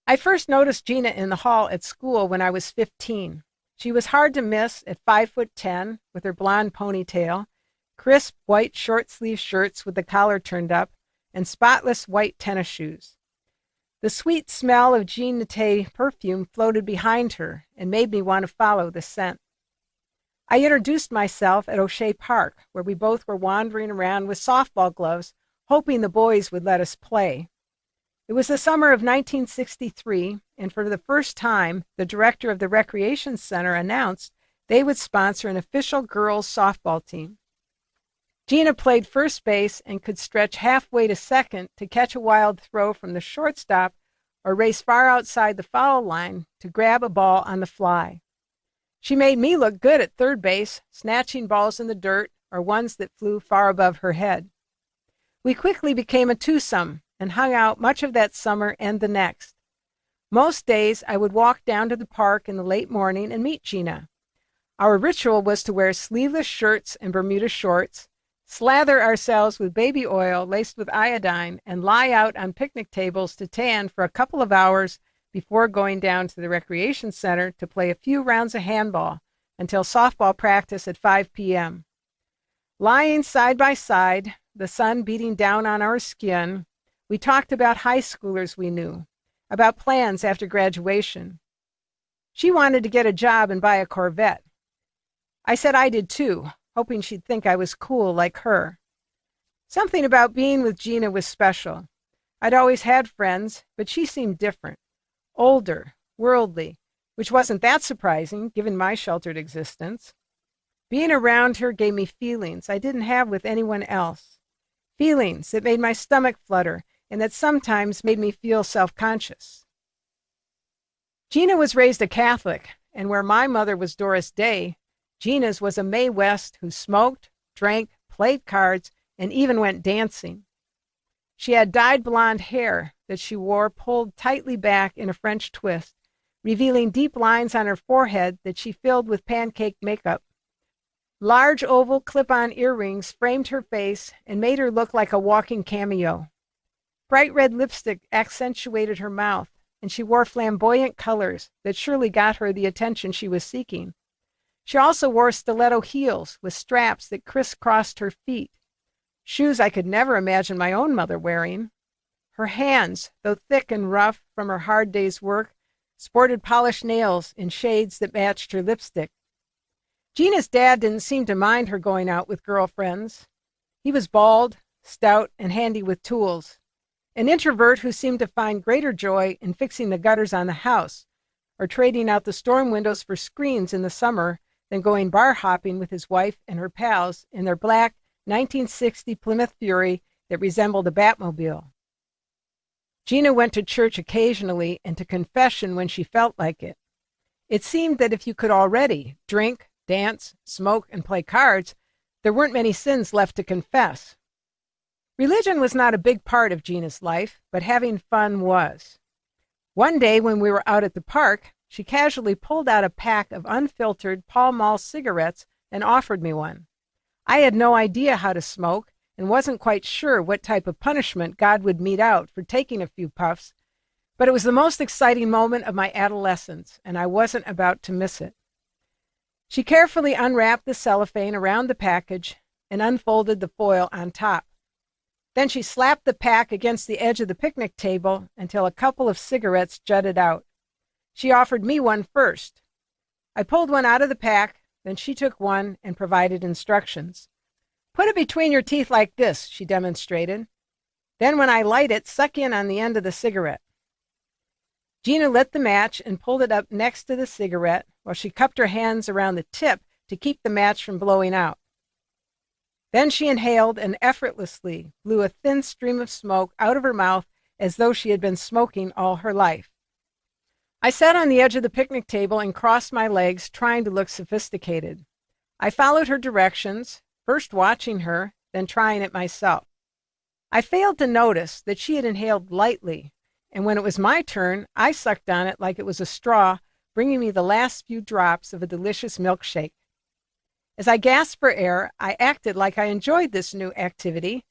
I first noticed Gina in the hall at school when I was 15. She was hard to miss at 5'10", with her blonde ponytail, crisp white short-sleeved shirts with the collar turned up, and spotless white tennis shoes. The sweet smell of Jean Naté perfume floated behind her and made me want to follow the scent. I introduced myself at O'Shea Park, where we both were wandering around with softball gloves, hoping the boys would let us play. It was the summer of 1963, and for the first time, the director of the Recreation Center announced they would sponsor an official girls' softball team. Gina played first base and could stretch halfway to second to catch a wild throw from the shortstop or race far outside the foul line to grab a ball on the fly. She made me look good at third base, snatching balls in the dirt or ones that flew far above her head. We quickly became a twosome and hung out much of that summer and the next. Most days I would walk down to the park in the late morning and meet Gina. Our ritual was to wear sleeveless shirts and Bermuda shorts, slather ourselves with baby oil laced with iodine, and lie out on picnic tables to tan for a couple of hours before going down to the recreation center to play a few rounds of handball until softball practice at 5 p.m. Lying side by side, the sun beating down on our skin, we talked about high schoolers we knew, about plans after graduation. She wanted to get a job and buy a Corvette. I said I did too, hoping she'd think I was cool like her. Something about being with Gina was special. I'd always had friends, but she seemed different. Older, worldly, which wasn't that surprising given my sheltered existence. Being around her gave me feelings I didn't have with anyone else. Feelings that made my stomach flutter and that sometimes made me feel self-conscious. Gina was raised a Catholic, and where my mother was Doris Day, Gina's was a Mae West who smoked, drank, played cards, and even went dancing. She had dyed blonde hair that she wore pulled tightly back in a French twist, revealing deep lines on her forehead that she filled with pancake makeup. Large oval clip-on earrings framed her face and made her look like a walking cameo. Bright red lipstick accentuated her mouth, and she wore flamboyant colors that surely got her the attention she was seeking. She also wore stiletto heels with straps that crisscrossed her feet, shoes I could never imagine my own mother wearing. Her hands, though thick and rough from her hard day's work, sported polished nails in shades that matched her lipstick. Gina's dad didn't seem to mind her going out with girlfriends. He was bald, stout, and handy with tools, an introvert who seemed to find greater joy in fixing the gutters on the house or trading out the storm windows for screens in the summer than going bar hopping with his wife and her pals in their black 1960 Plymouth Fury that resembled a Batmobile. Gina went to church occasionally and to confession when she felt like it. It seemed that if you could already drink, dance, smoke, and play cards, there weren't many sins left to confess. Religion was not a big part of Gina's life, but having fun was. One day when we were out at the park, she casually pulled out a pack of unfiltered Pall Mall cigarettes and offered me one. I had no idea how to smoke and wasn't quite sure what type of punishment God would mete out for taking a few puffs, but it was the most exciting moment of my adolescence, and I wasn't about to miss it. She carefully unwrapped the cellophane around the package and unfolded the foil on top. Then she slapped the pack against the edge of the picnic table until a couple of cigarettes jutted out. She offered me one first. I pulled one out of the pack, then she took one and provided instructions. "Put it between your teeth like this," she demonstrated. "Then when I light it, suck in on the end of the cigarette." Gina lit the match and pulled it up next to the cigarette while she cupped her hands around the tip to keep the match from blowing out. Then she inhaled and effortlessly blew a thin stream of smoke out of her mouth as though she had been smoking all her life. I sat on the edge of the picnic table and crossed my legs, trying to look sophisticated. I followed her directions, first watching her, then trying it myself. I failed to notice that she had inhaled lightly, and when it was my turn, I sucked on it like it was a straw, bringing me the last few drops of a delicious milkshake. As I gasped for air, I acted like I enjoyed this new activity,